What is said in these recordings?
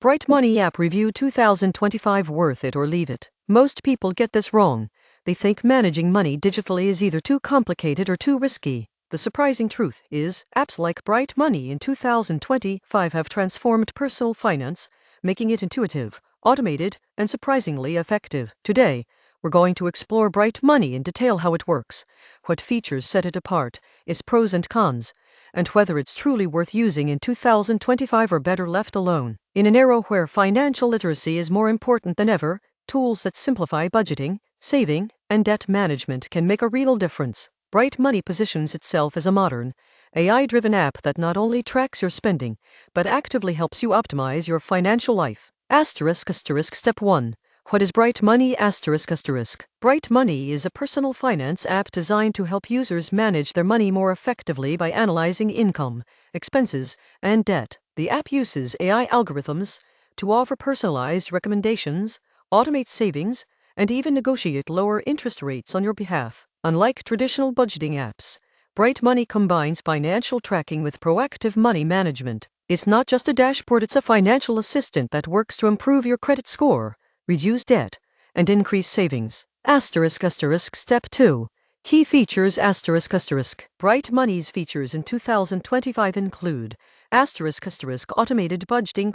Bright Money App Review 2025 Worth it or leave it? Most people get this wrong. They think managing money digitally is either too complicated or too risky. The surprising truth is, apps like Bright Money in 2025 have transformed personal finance, making it intuitive, automated, and surprisingly effective. Today, we're going to explore Bright Money in detail, how it works, what features set it apart, its pros and cons, and whether it's truly worth using in 2025 or better left alone. In an era where financial literacy is more important than ever, tools that simplify budgeting, saving, and debt management can make a real difference. Bright Money positions itself as a modern, AI-driven app that not only tracks your spending, but actively helps you optimize your financial life. Step 1. What is Bright Money? Bright Money is a personal finance app designed to help users manage their money more effectively by analyzing income, expenses, and debt. The app uses AI algorithms to offer personalized recommendations, automate savings, and even negotiate lower interest rates on your behalf. Unlike traditional budgeting apps, Bright Money combines financial tracking with proactive money management. It's not just a dashboard, it's a financial assistant that works to improve your credit score, reduce debt, and increase savings. Step 2. Key features. Bright Money's features in 2025 include automated budgeting: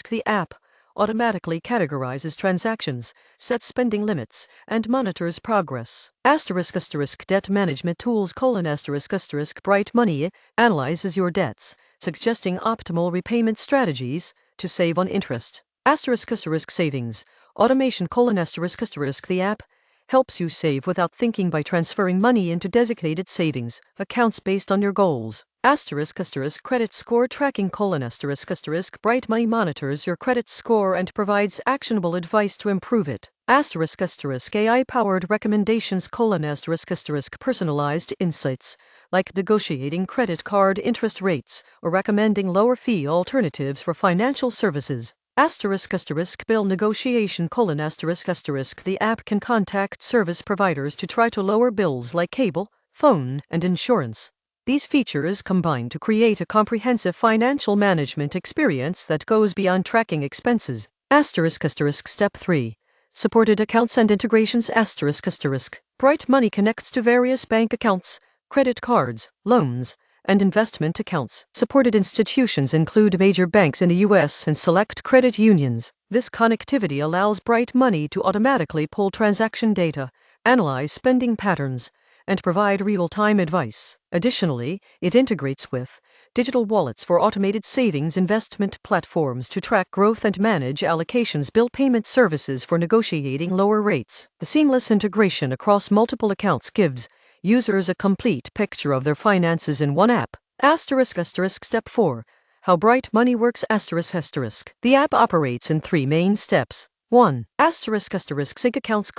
the app automatically categorizes transactions, sets spending limits, and monitors progress. Debt management tools: Bright Money analyzes your debts, suggesting optimal repayment strategies to save on interest. Savings automation: the app helps you save without thinking by transferring money into designated savings accounts based on your goals. Credit score tracking: Bright Money monitors your credit score and provides actionable advice to improve it. AI-powered recommendations: personalized insights, like negotiating credit card interest rates or recommending lower fee alternatives for financial services. Bill negotiation: the app can contact service providers to try to lower bills like cable, phone, and insurance. These features combine to create a comprehensive financial management experience that goes beyond tracking expenses. Step 3. Supported accounts and integrations: Bright Money connects to various bank accounts, credit cards, loans, and investment accounts. Supported institutions include major banks in the U.S. and select credit unions. This connectivity allows Bright Money to automatically pull transaction data, analyze spending patterns, and provide real-time advice. Additionally, it integrates with digital wallets for automated savings, investment platforms to track growth and manage allocations, bill payment services for negotiating lower rates. The seamless integration across multiple accounts gives users a complete picture of their finances in one app. Step 4. How Bright Money works: The app operates in 3 main steps. 1. Sync accounts: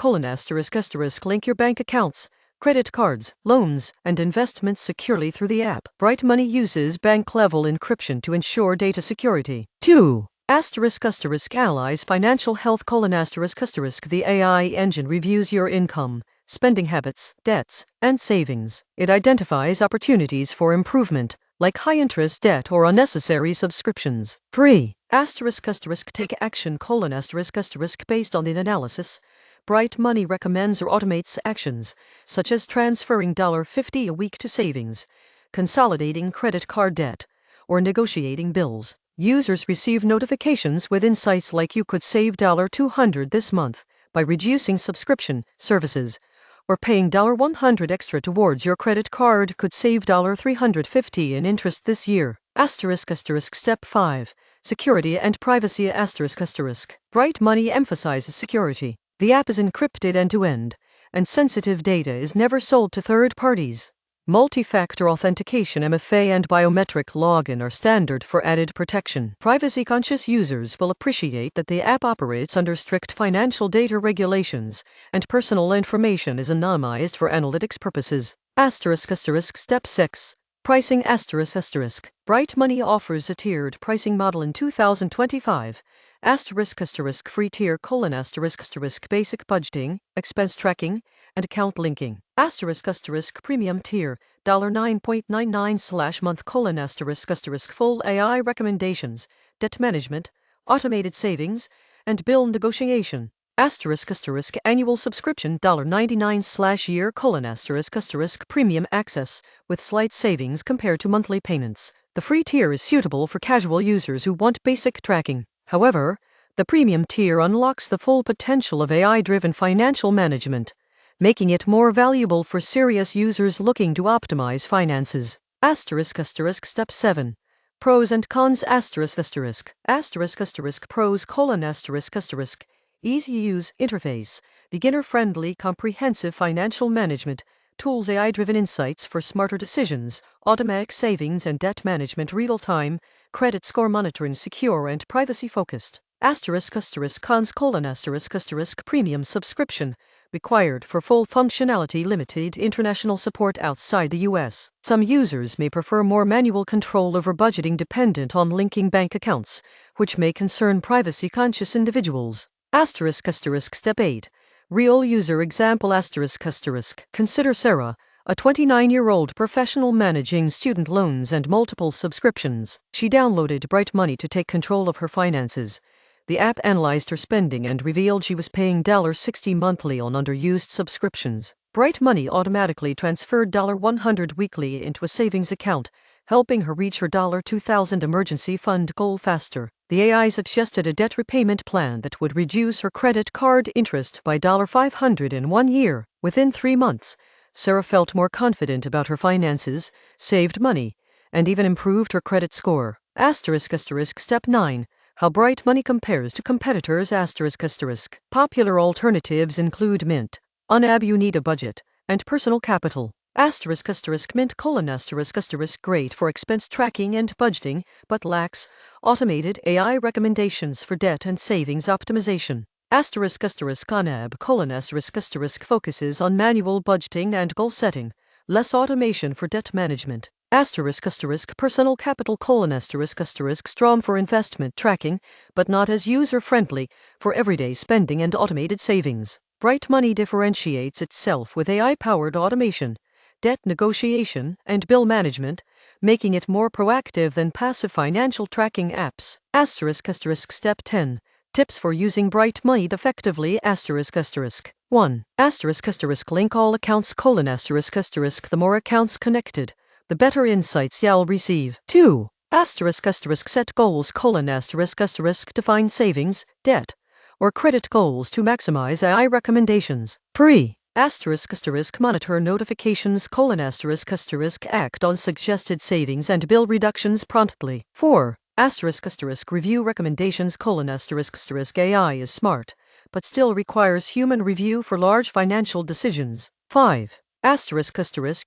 link your bank accounts, credit cards, loans, and investments securely through the app. Bright Money uses bank-level encryption to ensure data security. 2. Analyze financial health: the AI engine reviews your income, spending habits, debts, and savings. It identifies opportunities for improvement, like high-interest debt or unnecessary subscriptions. 3. Take action: based on the analysis, Bright Money recommends or automates actions, such as transferring $50 a week to savings, consolidating credit card debt, or negotiating bills. Users receive notifications with insights like you could save $200 this month by reducing subscription services, or paying $100 extra towards your credit card could save $350 in interest this year. Step 5. Security and privacy: Bright Money emphasizes security. The app is encrypted end-to-end, and sensitive data is never sold to third parties. Multi-factor authentication (MFA) and biometric login are standard for added protection. Privacy-conscious users will appreciate that the app operates under strict financial data regulations, and personal information is anonymized for analytics purposes. Step 6. Pricing: Bright Money offers a tiered pricing model in 2025. Free tier: basic budgeting, expense tracking, and account linking. Premium tier: $9.99/month: full AI recommendations, debt management, automated savings, and bill negotiation. *** annual subscription $99/year: ** premium access, with slight savings compared to monthly payments. The free tier is suitable for casual users who want basic tracking. However, the premium tier unlocks the full potential of AI-driven financial management, making it more valuable for serious users looking to optimize finances. Step 7. Pros and cons. Pros: easy use interface, beginner-friendly, comprehensive financial management tools, AI-driven insights for smarter decisions, automatic savings and debt management, real-time credit score monitoring, secure and privacy-focused. Cons: premium subscription required for full functionality, limited international support outside the US. Some users may prefer more manual control over budgeting, dependent on linking bank accounts, which may concern privacy-conscious individuals. Step 8. Real user example. Consider Sarah, a 29-year-old professional managing student loans and multiple subscriptions. She downloaded Bright Money to take control of her finances. The app analyzed her spending and revealed she was paying $60 monthly on underused subscriptions. Bright Money automatically transferred $100 weekly into a savings account, helping her reach her $2,000 emergency fund goal faster. The AI suggested a debt repayment plan that would reduce her credit card interest by $500 in 1 year. Within 3 months, Sarah felt more confident about her finances, saved money, and even improved her credit score. Step 9. How Bright Money compares to competitors. Popular alternatives include Mint, Unab. You need a budget, and personal capital. Mint: great for expense tracking and budgeting, but lacks automated AI recommendations for debt and savings optimization. Unab: focuses on manual budgeting and goal setting, less automation for debt management. Personal capital: strong for investment tracking, but not as user-friendly for everyday spending and automated savings. Bright Money differentiates itself with AI-powered automation, debt negotiation, and bill management, making it more proactive than passive financial tracking apps. Step 10. Tips for using Bright Money effectively. 1. Link all accounts: the more accounts connected, the better insights you'll receive. 2. Set goals: define savings, debt, or credit goals to maximize AI recommendations. 3. Monitor notifications: act on suggested savings and bill reductions promptly. 4. Review recommendations: AI is smart, but still requires human review for large financial decisions. 5.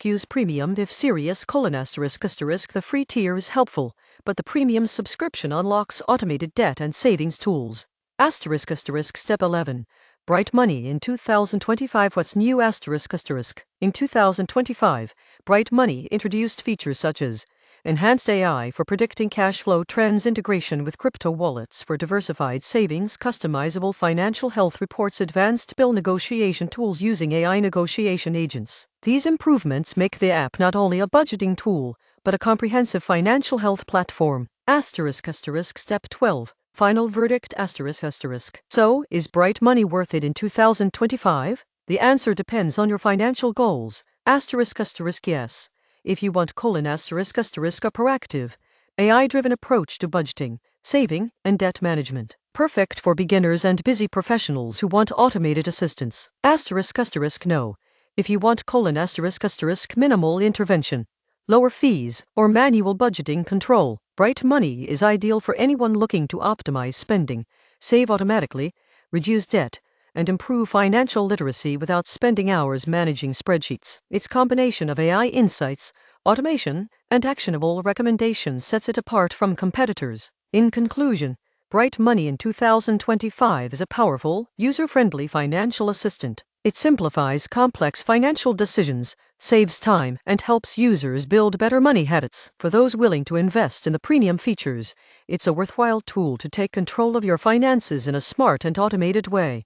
Use premium if serious: the free tier is helpful, but the premium subscription unlocks automated debt and savings tools. Step 11. Bright Money in 2025. What's new? In 2025, Bright Money introduced features such as enhanced AI for predicting cash flow trends, integration with crypto wallets for diversified savings, customizable financial health reports, advanced bill negotiation tools using AI negotiation agents. These improvements make the app not only a budgeting tool, but a comprehensive financial health platform. Step 12. Final verdict. So, is Bright Money worth it in 2025? The answer depends on your financial goals. Yes. If you want: a proactive, AI-driven approach to budgeting, saving, and debt management. Perfect for beginners and busy professionals who want automated assistance. No. If you want: minimal intervention, lower fees, or manual budgeting control, Bright Money is ideal for anyone looking to optimize spending, save automatically, reduce debt, and improve financial literacy without spending hours managing spreadsheets. Its combination of AI insights, automation, and actionable recommendations sets it apart from competitors. In conclusion, Bright Money in 2025 is a powerful, user-friendly financial assistant. It simplifies complex financial decisions, saves time, and helps users build better money habits. For those willing to invest in the premium features, it's a worthwhile tool to take control of your finances in a smart and automated way.